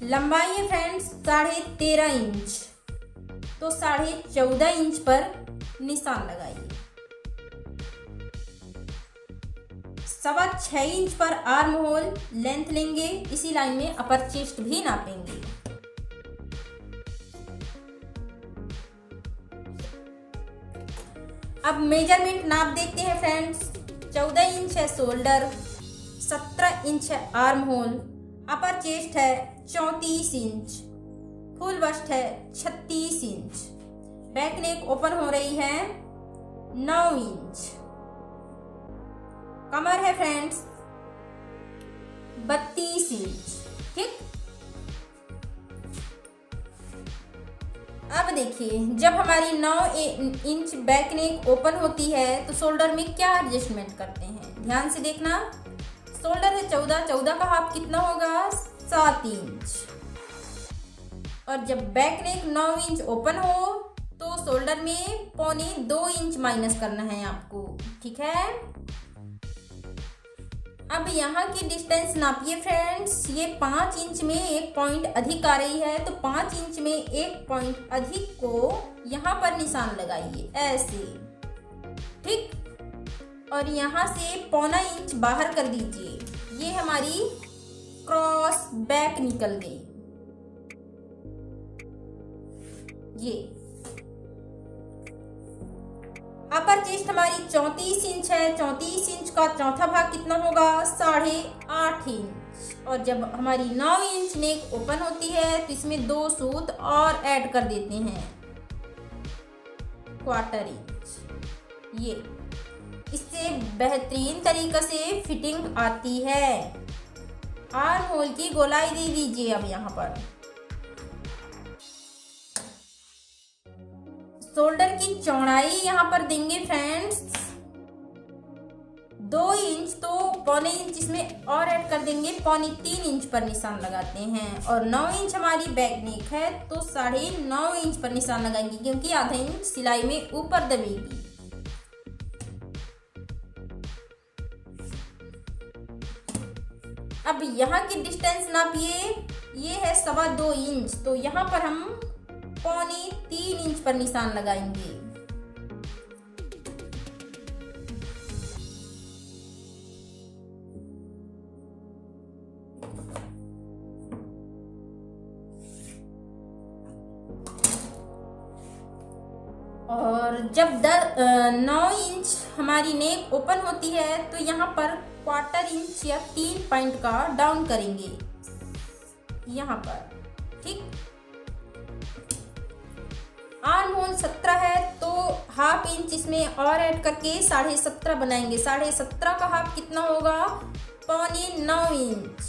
लंबाई है friends 13.5 inch, तो 14.5 इंच पर निशान लगाइए। 6.25 इंच पर आर्म होल लेंथ लेंगे, इसी लाइन में अपर चेस्ट भी नापेंगे। अब मेजरमेंट नाप देखते हैं फ्रेंड्स। 14 इंच है शोल्डर, 17 इंच है आर्म होल, अपर चेस्ट है 34 इंच, फुल बस्ट है 36 इंच, बैक नेक ओपन हो रही है 9 इंच, कमर है फ्रेंड्स 32 इंच। ठीक, अब देखिए जब हमारी 9 इंच बैक नेक ओपन होती है तो शोल्डर में क्या एडजस्टमेंट करते हैं, ध्यान से देखना। शोल्डर है 14 का हाफ कितना होगा 7 इंच, और जब बैक नेक 9 इंच ओपन हो तो शोल्डर में 1.25 इंच माइनस करना है आपको। ठीक है, अब यहाँ की डिस्टेंस नापिए फ्रेंड्स। ये 5 इंच में 1 पॉइंट अधिक आ रही है, तो 5 इंच में 1 पॉइंट अधिक को यहाँ पर निशान लगाइए ऐसे। ठीक, और यहाँ से 1.25 इंच बाहर कर दीजिए। ये हमारी क्रॉस बैक निकल गई। ये अपर चेस्ट हमारी 34 इंच है, 34 इंच का चौथा भाग कितना होगा 8.5 इंच, और जब हमारी 9 इंच नेक ओपन होती है तो इसमें 2 सूत और ऐड कर देते हैं 1/4 इंच। ये इससे बेहतरीन तरीके से फिटिंग आती है। आर्म होल की गोलाई दे दीजिए। अब यहाँ पर शोल्डर की चौड़ाई यहाँ पर देंगे फ्रेंड्स 2 इंच, तो 1.25 इंच इसमें और ऐड कर देंगे, 2.25 इंच पर निशान लगाते हैं। और 9 इंच हमारी बैक नेक है तो 9.5 इंच पर निशान लगाएंगे, क्योंकि आधा इंच सिलाई में ऊपर दबेगी। अब यहाँ की डिस्टेंस नापिए। ये है 2.25 इंच, तो यहाँ पर हम 3.25 इंच पर निशान लगाएंगे। और जब 9 इंच हमारी नेक ओपन होती है तो यहाँ पर 1/4 इंच या 3 पॉइंट का डाउन करेंगे यहाँ पर। ठीक, आर्म होल 17 है तो 1/2 इंच इसमें और ऐड करके 17.5 बनाएंगे। 17.5 का हाफ कितना होगा 9.25 इंच।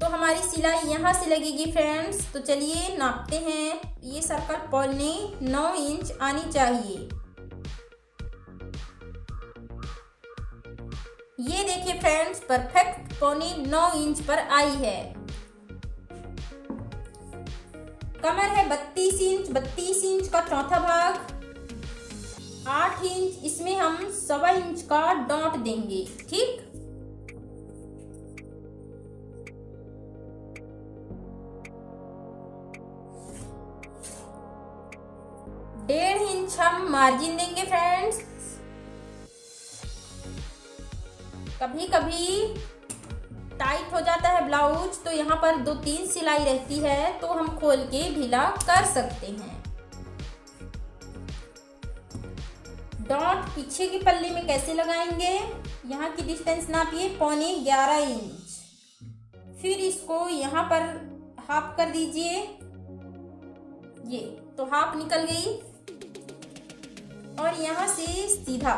तो हमारी सिलाई यहाँ से लगेगी फ्रेंड्स। तो चलिए नापते हैं। ये सर्कल 9.25 इंच आनी चाहिए। ये देखिए फ्रेंड्स परफेक्ट 9.25 इंच पर आई है। कमर है 32 इंच, 32 इंच का चौथा भाग 8 इंच, इसमें हम 1.25 इंच का डॉट देंगे। ठीक, डेढ़ इंच हम मार्जिन देंगे फ्रेंड्स। कभी कभी टाइट हो जाता है ब्लाउज तो यहाँ पर 2-3 सिलाई रहती है, तो हम खोल के ढीला कर सकते हैं। डॉट पीछे की पल्ली में कैसे लगाएंगे, यहाँ की डिस्टेंस नापिए 11.25 इंच। फिर इसको यहाँ पर हाफ कर दीजिए। ये तो हाफ निकल गई, और यहाँ से सीधा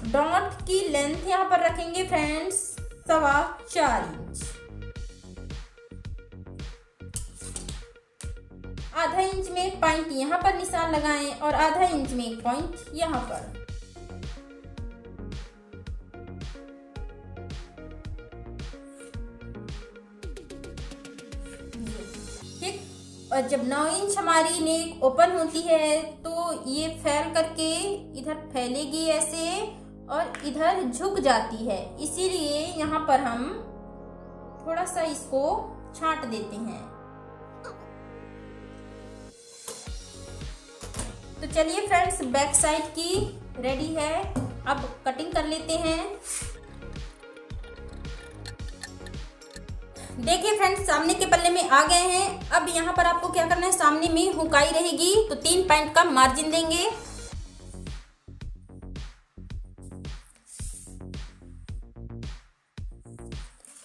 डॉट की लेंथ यहाँ पर रखेंगे फ्रेंड्स 4.25 इंच। आधा इंच में एक पॉइंट यहाँ पर निशान लगाएं और आधा इंच में एक पॉइंट यहाँ पर। ठीक, और जब 9 इंच हमारी नेक ओपन होती है तो ये फैल करके इधर फैलेगी ऐसे, और इधर झुक जाती है, इसीलिए यहाँ पर हम थोड़ा सा इसको छांट देते हैं। तो चलिए फ्रेंड्स, बैक साइड की रेडी है। अब कटिंग कर लेते हैं। देखिए फ्रेंड्स, सामने के पल्ले में आ गए हैं। अब यहाँ पर आपको क्या करना है, सामने में हुकाई रहेगी तो 3 पॉइंट का मार्जिन देंगे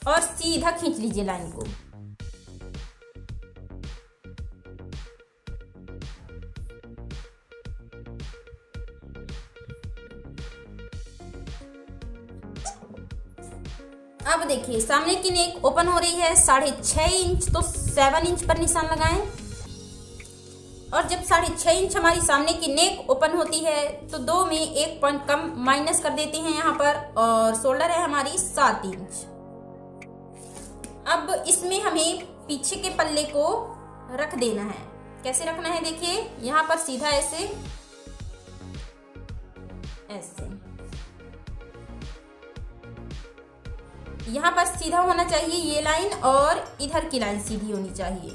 और सीधा खींच लीजिए लाइन को। अब देखिए, सामने की नेक ओपन हो रही है 6.5 इंच, तो 7 इंच पर निशान लगाएं। और जब 6.5 इंच हमारी सामने की नेक ओपन होती है तो 2 में 1 पॉइंट कम माइनस कर देते हैं यहाँ पर, और शोल्डर है हमारी 7 इंच। अब इसमें हमें पीछे के पल्ले को रख देना है। कैसे रखना है, देखिए यहाँ पर सीधा ऐसे ऐसे, यहाँ पर सीधा होना चाहिए ये लाइन, और इधर की लाइन सीधी होनी चाहिए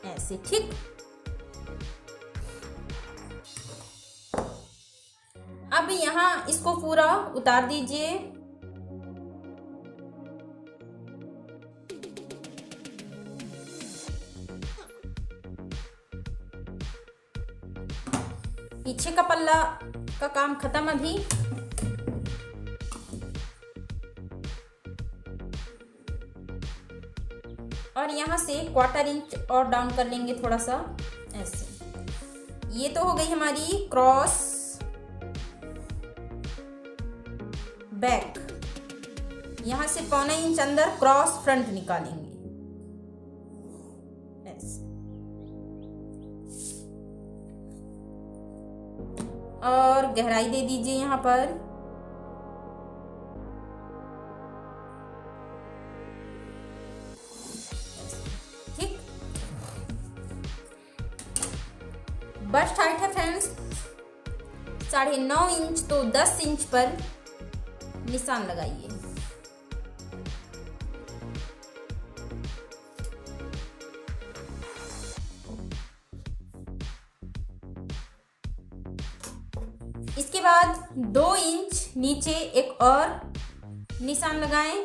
ऐसे, ठीक। अब यहाँ इसको पूरा उतार दीजिए। पीछे का पल्ला का काम खत्म अभी। और यहाँ से 1/4 इंच और डाउन कर लेंगे थोड़ा सा ऐसे। ये तो हो गई हमारी क्रॉस बैक। यहाँ से 1/4 इंच अंदर क्रॉस फ्रंट निकालेंगे ऐसे। और गहराई दे दीजिए यहाँ पर। ठीक, बस्ट हाइट है फ्रेंड्स 9.5 इंच, तो 10 इंच पर निशान लगाइए। इसके बाद 2 इंच नीचे एक और निशान लगाएं।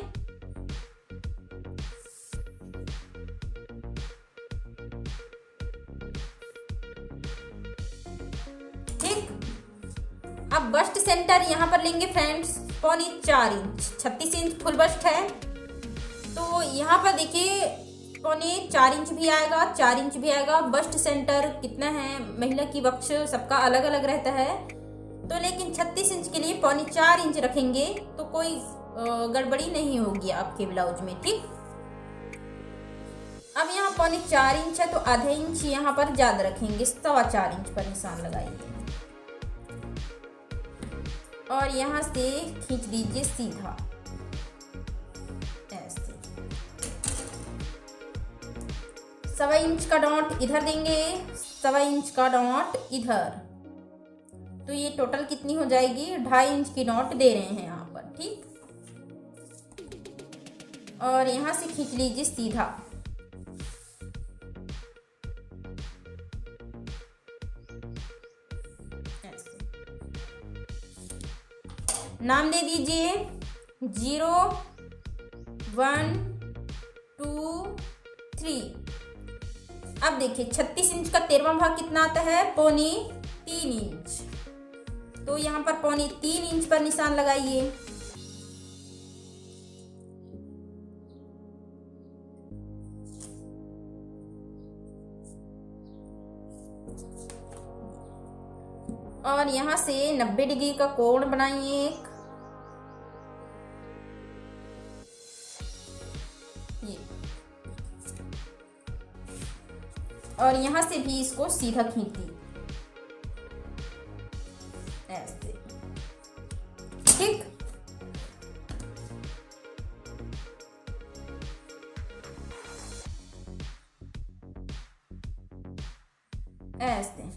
ठीक, अब बस्ट सेंटर यहाँ पर लेंगे friends 4.25 inch. 36 inch full bust है, तो यहाँ पर देखिए 4.25 इंच भी आएगा, 4 इंच भी आएगा। बस्ट सेंटर कितना है, महिला की वक्ष सबका अलग अलग रहता है, तो लेकिन 36 इंच के लिए 4.25 इंच रखेंगे तो कोई गड़बड़ी नहीं होगी आपके ब्लाउज में। ठीक, अब यहाँ 4.25 इंच है तो आधे इंच यहाँ पर ज्यादा रखेंगे, 4.25 इंच पर निशान लगाइए। और यहाँ से खींच दीजिए सीधा ऐसे। 1.25 इंच का डॉट इधर देंगे, 1.25 इंच का डॉट इधर, तो ये टोटल कितनी हो जाएगी, 2.5 इंच की नॉट दे रहे हैं यहाँ पर। ठीक, और यहाँ से खींच लीजिए सीधा ऐसे। नाम दे दीजिए 0 1 2 3। अब देखिए 36 इंच का 13वां भाग कितना आता है, 3.25 इंच, तो यहाँ पर 3.25 इंच पर निशान लगाइए। और यहाँ से 90 डिग्री का कोण बनाइए एक, ये। और यहाँ से भी इसको सीधा खींचिए ऐसे। ठीक, ऐसे।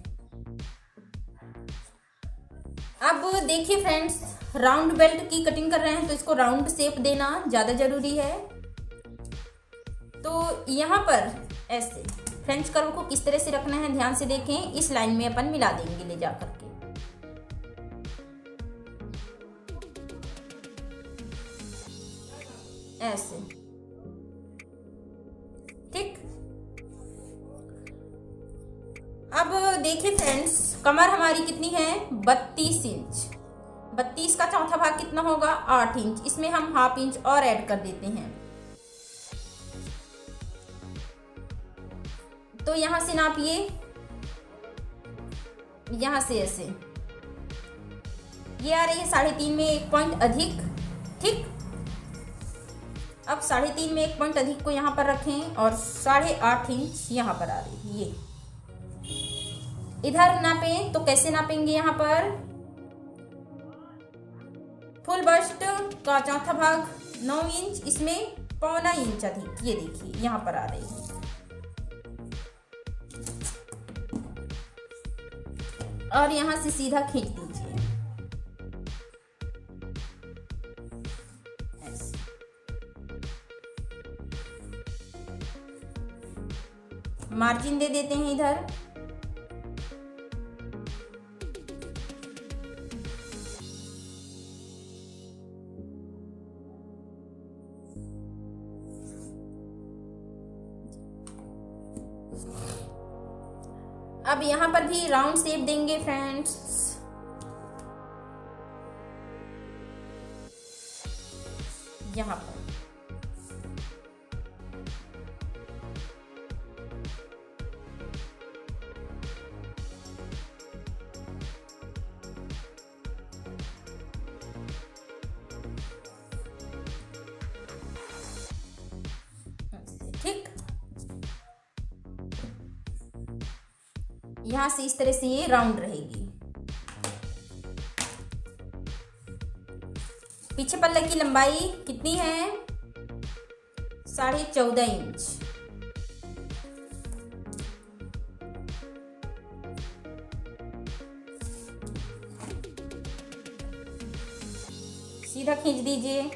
अब देखिए फ्रेंड्स, राउंड बेल्ट की कटिंग कर रहे हैं तो इसको राउंड शेप देना ज़्यादा ज़रूरी है। तो यहाँ पर ऐसे फ्रेंच कर्व को किस तरह से रखना है ध्यान से देखें। इस लाइन में अपन मिला देंगे ले जा करके। ऐसे, ठीक। अब देखिए फ्रेंड्स, कमर हमारी कितनी है 32 इंच। 32 का चौथा भाग कितना होगा 8 इंच। इसमें हम हाफ इंच और ऐड कर देते हैं। तो यहां से नापिए, यहां से ऐसे ये आ रही है 3.5 में 1 पॉइंट अधिक, ठीक। अब 3.5 में 1 पॉइंट अधिक को यहाँ पर रखें और 8.5 इंच यहाँ पर आ रही है। ये इधर नापें तो कैसे नापेंगे, यहाँ पर फुल बस्ट का चौथा भाग 9 इंच, इसमें 1.25 इंच अधिक, ये देखिए यहाँ पर आ रही है। और यहाँ से सीधा खींच दीजिए ऐसे। मार्जिन दे देते हैं इधर। अब यहाँ पर भी राउंड शेप देंगे फ्रेंड्स। यहाँ पर ठीक, यहां से इस तरह से ये राउंड रहेगी। पीछे पल्ले की लंबाई कितनी है 14.5 इंच। सीधा खींच दीजिए।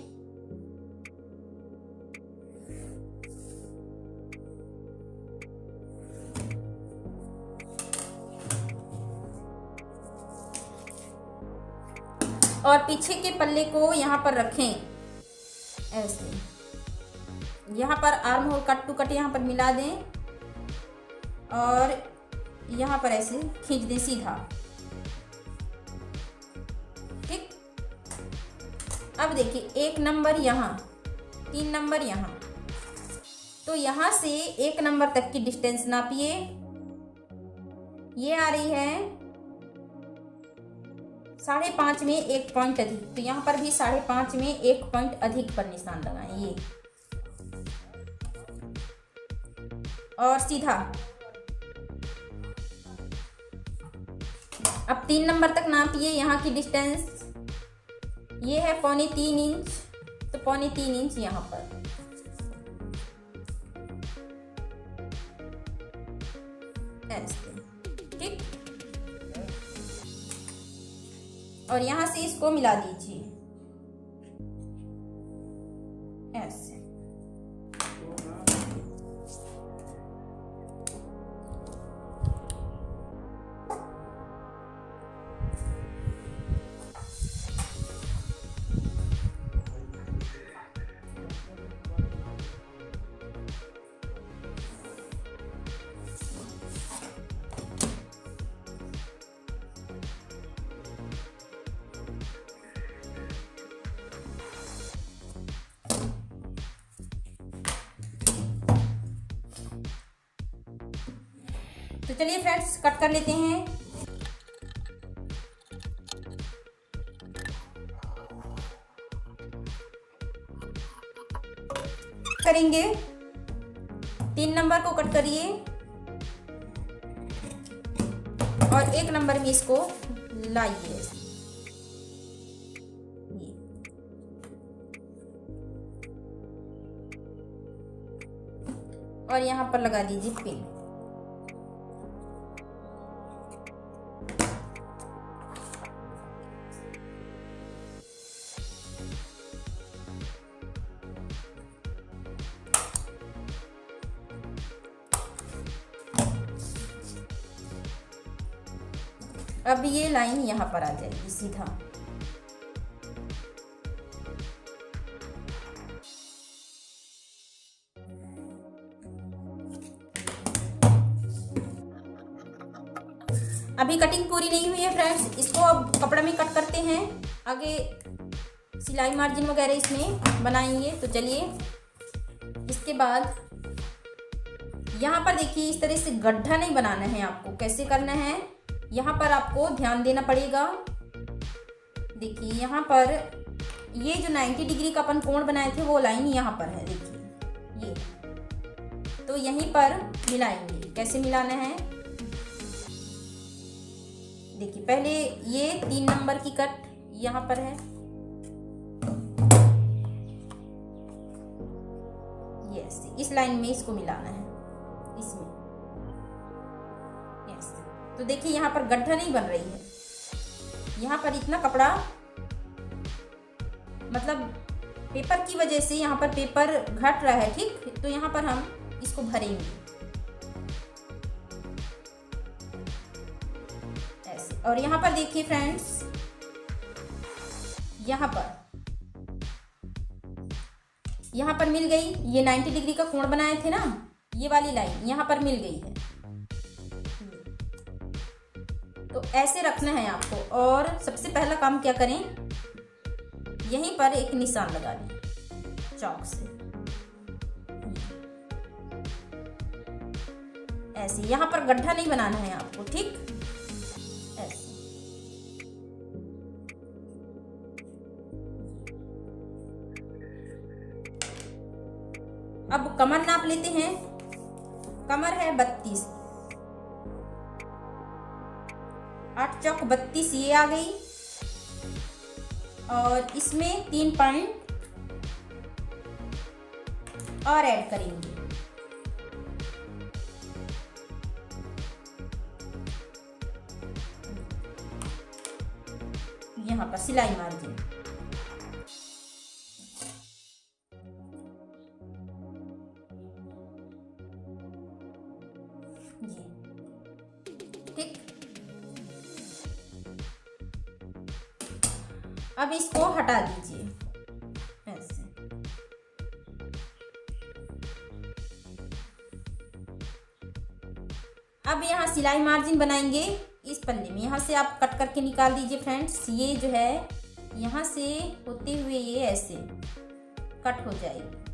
और पीछे के पल्ले को यहाँ पर रखें ऐसे। यहाँ पर arm hole cut to cut यहाँ पर मिला दें और यहाँ पर ऐसे खींच दें सीधा, ठीक। अब देखिए 1 नंबर यहाँ, 3 नंबर यहाँ, तो यहाँ से 1 नंबर तक की डिस्टेंस नापिए। ये आ रही है 5.5 में 1 पॉइंट अधिक, तो यहाँ पर भी 5.5 में 1 पॉइंट अधिक पर निशान लगाएं ये, और सीधा। अब 3 नंबर तक नापिए। यहाँ की डिस्टेंस ये है 3.25 इंच, तो 3.25 इंच यहाँ पर ऐसे, ठीक। और यहां से इसको मिला दीजिए ऐसे। तो चलिए फ्रेंड्स कट कर लेते हैं। करेंगे 3 नंबर को कट करिए और 1 नंबर में इसको लाइए, और यहाँ पर लगा दीजिए पिन। अब ये लाइन यहाँ पर आ जाएगी सीधा। अभी कटिंग पूरी नहीं हुई है फ्रेंड्स, इसको अब कपड़े में कट करते हैं। आगे सिलाई मार्जिन वगैरह इसमें बनाएंगे। तो चलिए, इसके बाद यहाँ पर देखिए इस तरह से गड्ढा नहीं बनाना है आपको। कैसे करना है, यहाँ पर आपको ध्यान देना पड़ेगा। देखिए यहाँ पर ये जो 90 डिग्री का अपन कोण बनाए थे वो लाइन यहाँ पर है, देखिए ये। तो यहीं पर मिलाएंगे। कैसे मिलाना है, देखिए पहले ये 3 नंबर की कट यहाँ पर है, यस, इस लाइन में इसको मिलाना है इसमें, यस। तो देखिए यहाँ पर गड्ढा नहीं बन रही है, यहाँ पर इतना कपड़ा, मतलब पेपर की वजह से यहाँ पर पेपर घट रहा है, ठीक। तो यहाँ पर हम इसको भरेंगे ऐसे। और यहाँ पर देखिए फ्रेंड्स, यहाँ पर मिल गई, ये 90 डिग्री का कोण बनाए थे ना, ये वाली लाइन यहाँ पर मिल गई है। तो ऐसे रखना है आपको। और सबसे पहला काम क्या करें, यहीं पर एक निशान लगा लें चौक से ऐसे। यहाँ पर गड्ढा नहीं बनाना है आपको, ठीक, ऐसे। अब कमर नाप लेते हैं। कमर है 32, 8 चौक 32 ये आ गई। और इसमें 3 पॉइंट और ऐड करेंगे। यहाँ पर सिलाई मार्जिन, ठीक। अब इसको हटा दीजिए ऐसे। अब यहाँ सिलाई मार्जिन बनाएंगे इस पल्ले में। यहाँ से आप कट करके निकाल दीजिए फ्रेंड्स। ये जो है यहाँ से होते हुए ये ऐसे कट हो जाएगी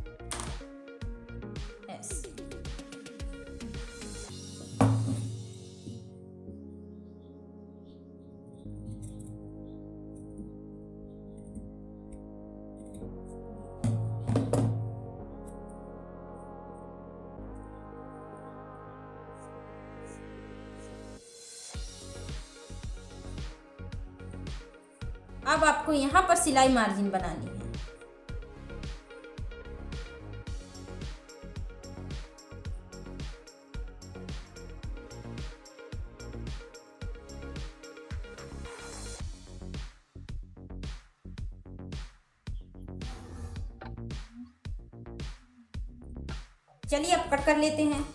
ऐसे। अब आपको यहाँ पर सिलाई मार्जिन बनानी है। चलिए अब कट कर लेते हैं।